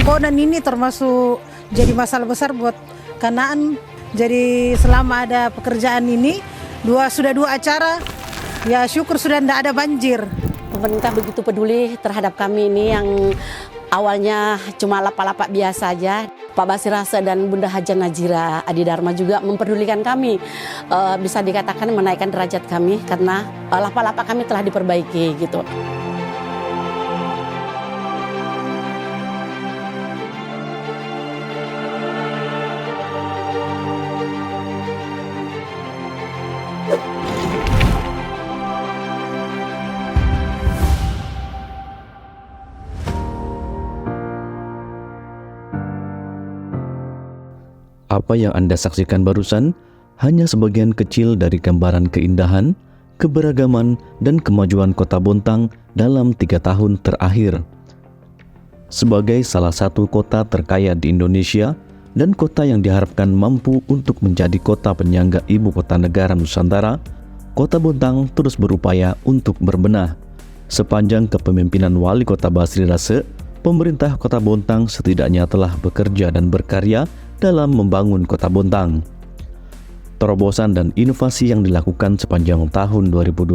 Konan ini termasuk jadi masalah besar buat Kanaan. Jadi selama ada pekerjaan ini, sudah dua acara, ya syukur sudah tidak ada banjir. Pemerintah begitu peduli terhadap kami ini yang awalnya cuma lapak-lapak biasa aja. Pak Basri Rase dan Bunda Haja Najira Adi Dharma juga mempedulikan kami. Bisa dikatakan menaikkan derajat kami karena lapak-lapak kami telah diperbaiki gitu. Apa yang Anda saksikan barusan hanya sebagian kecil dari gambaran keindahan, keberagaman, dan kemajuan Kota Bontang dalam 3 tahun terakhir. Sebagai salah satu kota terkaya di Indonesia dan kota yang diharapkan mampu untuk menjadi kota penyangga ibu kota negara Nusantara, Kota Bontang terus berupaya untuk berbenah. Sepanjang kepemimpinan Wali Kota Basri Rase, pemerintah Kota Bontang setidaknya telah bekerja dan berkarya dalam membangun Kota Bontang. Terobosan dan inovasi yang dilakukan sepanjang tahun 2021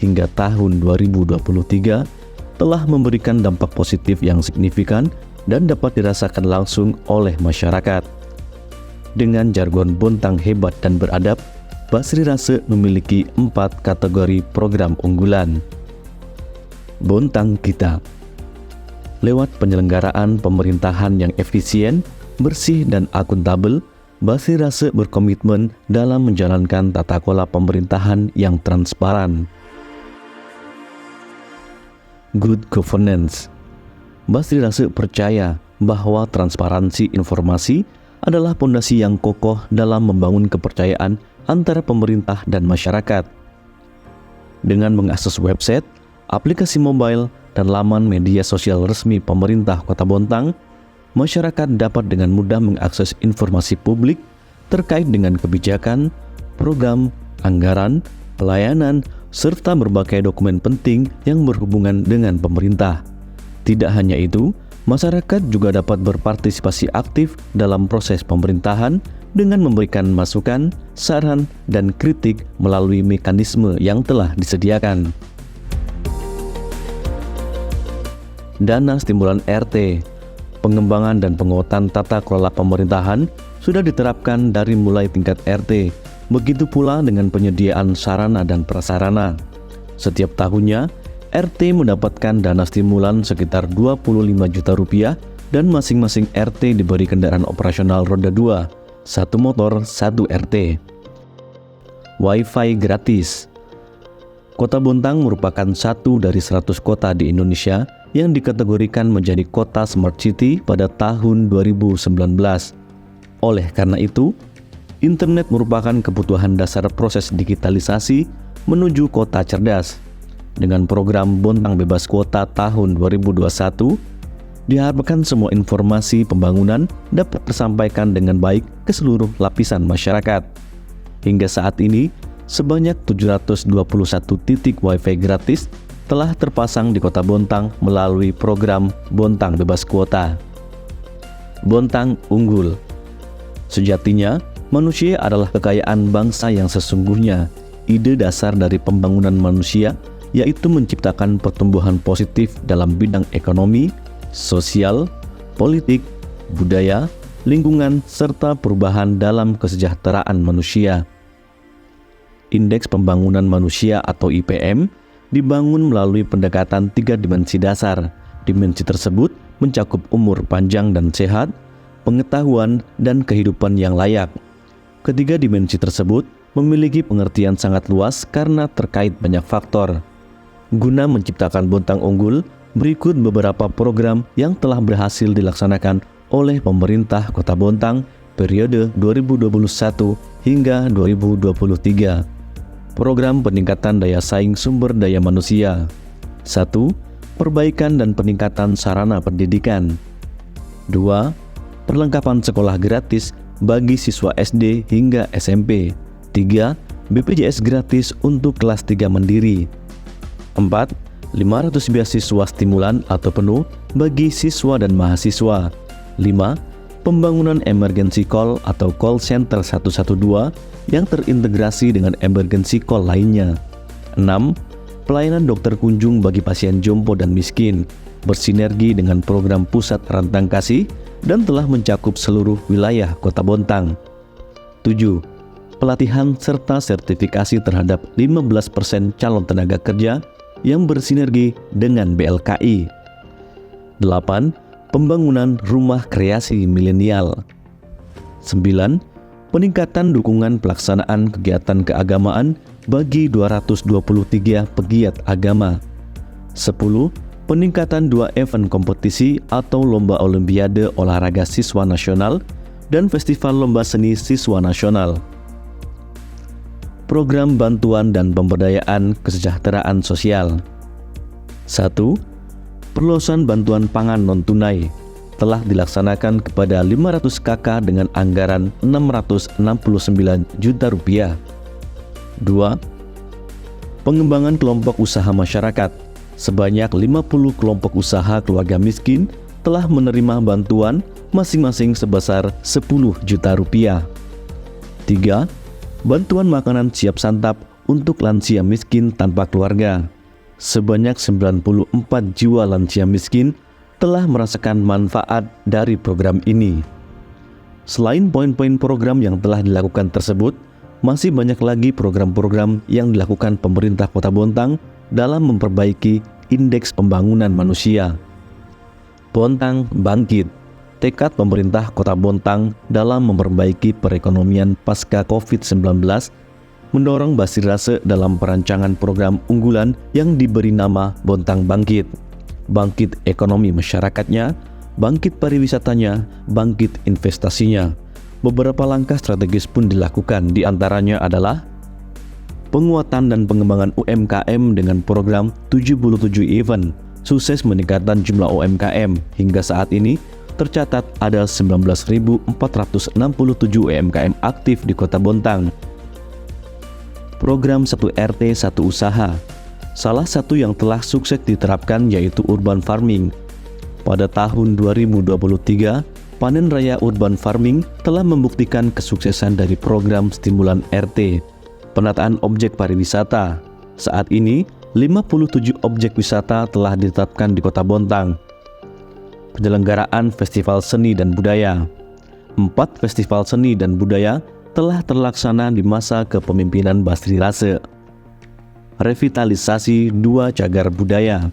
hingga tahun 2023 telah memberikan dampak positif yang signifikan dan dapat dirasakan langsung oleh masyarakat. Dengan jargon Bontang hebat dan beradab, Basri Rase memiliki 4 kategori program unggulan. Bontang Kita. Lewat penyelenggaraan pemerintahan yang efisien, bersih dan akuntabel, Basri Rase berkomitmen dalam menjalankan tata kelola pemerintahan yang transparan. Good Governance. Basri Rase percaya bahwa transparansi informasi adalah pondasi yang kokoh dalam membangun kepercayaan antara pemerintah dan masyarakat. Dengan mengakses website, aplikasi mobile, dan laman media sosial resmi pemerintah Kota Bontang, masyarakat dapat dengan mudah mengakses informasi publik terkait dengan kebijakan, program, anggaran, pelayanan, serta berbagai dokumen penting yang berhubungan dengan pemerintah. Tidak hanya itu, masyarakat juga dapat berpartisipasi aktif dalam proses pemerintahan dengan memberikan masukan, saran, dan kritik melalui mekanisme yang telah disediakan. Dana stimulan RT. Pengembangan dan penguatan tata kelola pemerintahan sudah diterapkan dari mulai tingkat RT, begitu pula dengan penyediaan sarana dan prasarana. Setiap tahunnya, RT mendapatkan dana stimulan sekitar 25 juta rupiah dan masing-masing RT diberi kendaraan operasional roda 2, 1 motor, 1 RT. Wi-Fi gratis. Kota Bontang merupakan satu dari 100 kota di Indonesia yang dikategorikan menjadi kota Smart City pada tahun 2019. Oleh karena itu, internet merupakan kebutuhan dasar proses digitalisasi menuju kota cerdas. Dengan program Bontang Bebas Kuota tahun 2021, diharapkan semua informasi pembangunan dapat tersampaikan dengan baik ke seluruh lapisan masyarakat. Hingga saat ini, sebanyak 721 titik Wi-Fi gratis telah terpasang di Kota Bontang melalui program Bontang Bebas Kuota. Bontang Unggul. Sejatinya, manusia adalah kekayaan bangsa yang sesungguhnya. Ide dasar dari pembangunan manusia yaitu menciptakan pertumbuhan positif dalam bidang ekonomi, sosial, politik, budaya, lingkungan, serta perubahan dalam kesejahteraan manusia. Indeks Pembangunan Manusia atau IPM dibangun melalui pendekatan 3 dimensi dasar. Dimensi tersebut mencakup umur panjang dan sehat, pengetahuan, dan kehidupan yang layak. Ketiga dimensi tersebut memiliki pengertian sangat luas karena terkait banyak faktor. Guna menciptakan Bontang Unggul, berikut beberapa program yang telah berhasil dilaksanakan oleh pemerintah Kota Bontang periode 2021 hingga 2023. Program peningkatan daya saing sumber daya manusia. 1. Perbaikan dan peningkatan sarana pendidikan. 2. Perlengkapan sekolah gratis bagi siswa SD hingga SMP. 3. BPJS gratis untuk kelas 3 mandiri. 4. 500 beasiswa stimulan atau penuh bagi siswa dan mahasiswa. 5. Pembangunan emergency call atau call center 112 yang terintegrasi dengan emergency call lainnya. 6. Pelayanan dokter kunjung bagi pasien jompo dan miskin, bersinergi dengan program Pusat Rantang Kasih dan telah mencakup seluruh wilayah Kota Bontang. 7. Pelatihan serta sertifikasi terhadap 15% calon tenaga kerja yang bersinergi dengan BLKI. 8. Pembangunan rumah kreasi milenial. 9. Peningkatan dukungan pelaksanaan kegiatan keagamaan bagi 223 pegiat agama. 10. Peningkatan 2 event kompetisi atau lomba olimpiade olahraga siswa nasional dan festival lomba seni siswa nasional. Program bantuan dan pemberdayaan kesejahteraan sosial. 1. Perluasan bantuan pangan non-tunai telah dilaksanakan kepada 500 KK dengan anggaran Rp669 juta. 2. Pengembangan kelompok usaha masyarakat. Sebanyak 50 kelompok usaha keluarga miskin telah menerima bantuan masing-masing sebesar Rp10 juta. 3. Bantuan makanan siap santap untuk lansia miskin tanpa keluarga. Sebanyak 94 jiwa lansia miskin telah merasakan manfaat dari program ini. Selain poin-poin program yang telah dilakukan tersebut, masih banyak lagi program-program yang dilakukan pemerintah Kota Bontang dalam memperbaiki indeks pembangunan manusia. Bontang bangkit. Tekad pemerintah Kota Bontang dalam memperbaiki perekonomian pasca COVID-19 mendorong Basirase dalam perancangan program unggulan yang diberi nama Bontang Bangkit. Bangkit ekonomi masyarakatnya, bangkit pariwisatanya, bangkit investasinya. Beberapa langkah strategis pun dilakukan, diantaranya adalah penguatan dan pengembangan UMKM dengan program 77 event, sukses meningkatkan jumlah UMKM. Hingga saat ini tercatat ada 19.467 UMKM aktif di Kota Bontang. Program 1 RT 1 usaha. Salah satu yang telah sukses diterapkan yaitu urban farming. Pada tahun 2023, panen raya urban farming telah membuktikan kesuksesan dari program stimulan RT. Penataan objek pariwisata. Saat ini, 57 objek wisata telah ditetapkan di Kota Bontang. Penyelenggaraan festival seni dan budaya. 4 festival seni dan budaya telah terlaksana di masa kepemimpinan Basirase. Revitalisasi 2 cagar budaya.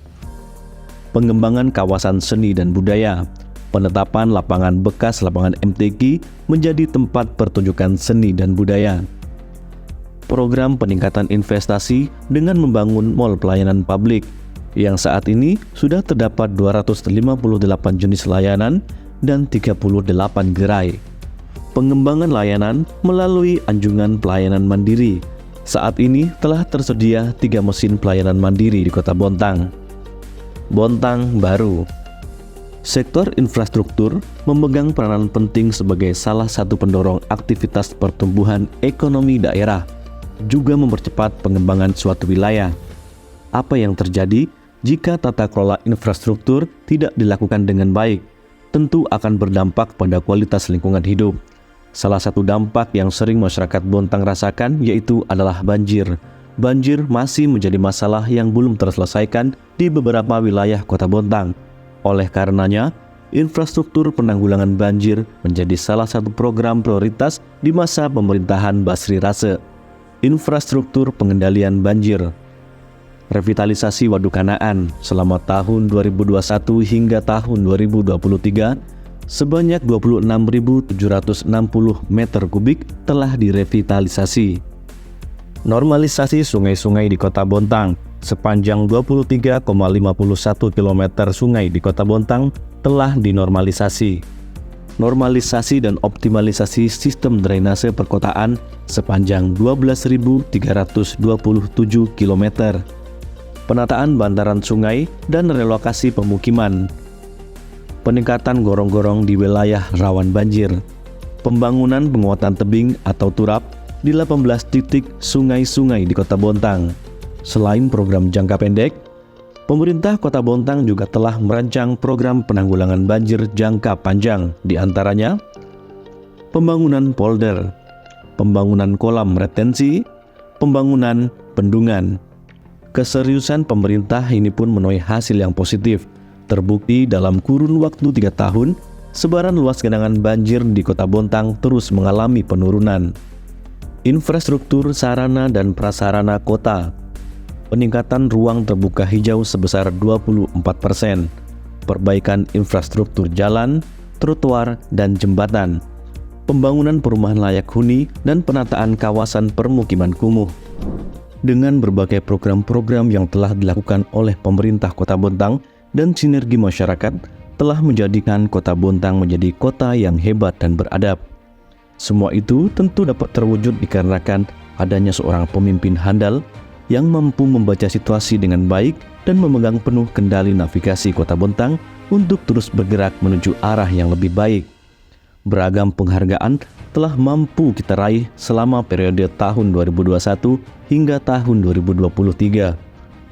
Pengembangan kawasan seni dan budaya. Penetapan lapangan bekas lapangan MTQ menjadi tempat pertunjukan seni dan budaya. Program peningkatan investasi dengan membangun mall pelayanan publik yang saat ini sudah terdapat 258 jenis layanan dan 38 gerai. Pengembangan layanan melalui anjungan pelayanan mandiri. Saat ini telah tersedia 3 mesin pelayanan mandiri di Kota Bontang. Bontang baru. Sektor infrastruktur memegang peranan penting sebagai salah satu pendorong aktivitas pertumbuhan ekonomi daerah, juga mempercepat pengembangan suatu wilayah. Apa yang terjadi jika tata kelola infrastruktur tidak dilakukan dengan baik? Tentu akan berdampak pada kualitas lingkungan hidup. Salah satu dampak yang sering masyarakat Bontang rasakan yaitu adalah banjir. Banjir masih menjadi masalah yang belum terselesaikan di beberapa wilayah Kota Bontang. Oleh karenanya, infrastruktur penanggulangan banjir menjadi salah satu program prioritas di masa pemerintahan Basirase. Infrastruktur pengendalian banjir. Revitalisasi Waduk Kanaan selama tahun 2021 hingga tahun 2023, sebanyak 26.760 meter kubik telah direvitalisasi. Normalisasi sungai-sungai di Kota Bontang. Sepanjang 23,51 km sungai di Kota Bontang telah dinormalisasi. Normalisasi dan optimalisasi sistem drainase perkotaan sepanjang 12.327 km. Penataan bantaran sungai dan relokasi pemukiman. Peningkatan gorong-gorong di wilayah rawan banjir. Pembangunan penguatan tebing atau turap di 18 titik sungai-sungai di Kota Bontang. Selain program jangka pendek, Pemerintah Kota Bontang juga telah merancang program penanggulangan banjir jangka panjang, di antaranya pembangunan polder, pembangunan kolam retensi, pembangunan bendungan. Keseriusan pemerintah ini pun menuai hasil yang positif. Terbukti dalam kurun waktu 3 tahun, sebaran luas genangan banjir di Kota Bontang terus mengalami penurunan. Infrastruktur sarana dan prasarana kota, peningkatan ruang terbuka hijau sebesar 24%, perbaikan infrastruktur jalan, trotoar, dan jembatan, pembangunan perumahan layak huni, dan penataan kawasan permukiman kumuh. Dengan berbagai program-program yang telah dilakukan oleh pemerintah Kota Bontang dan sinergi masyarakat, telah menjadikan Kota Bontang menjadi kota yang hebat dan beradab. Semua itu tentu dapat terwujud dikarenakan adanya seorang pemimpin handal yang mampu membaca situasi dengan baik dan memegang penuh kendali navigasi Kota Bontang untuk terus bergerak menuju arah yang lebih baik. Beragam penghargaan telah mampu kita raih selama periode tahun 2021 hingga tahun 2023.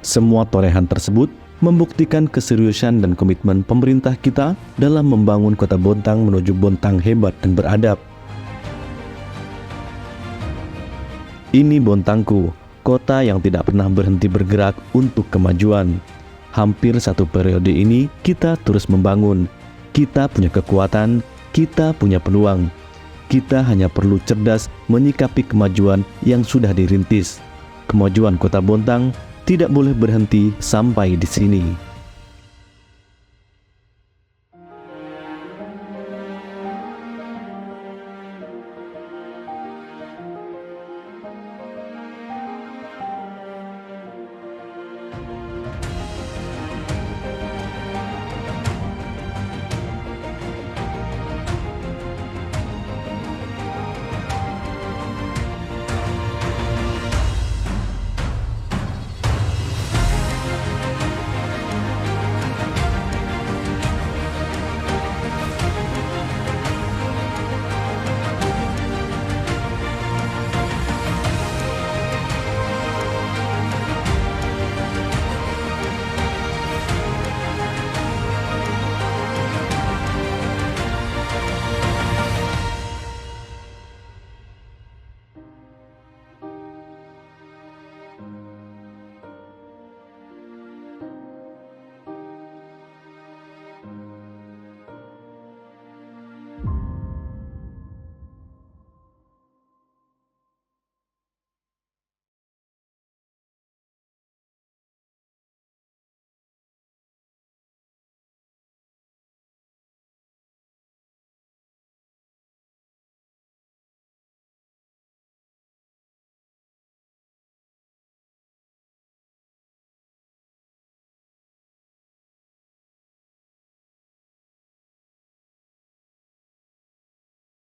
Semua torehan tersebut membuktikan keseriusan dan komitmen pemerintah kita dalam membangun Kota Bontang menuju Bontang hebat dan beradab. Ini Bontangku, kota yang tidak pernah berhenti bergerak untuk kemajuan. Hampir 1 periode ini kita terus membangun. Kita punya kekuatan, kita punya peluang. Kita hanya perlu cerdas menyikapi kemajuan yang sudah dirintis. Kemajuan Kota Bontang tidak boleh berhenti sampai di sini.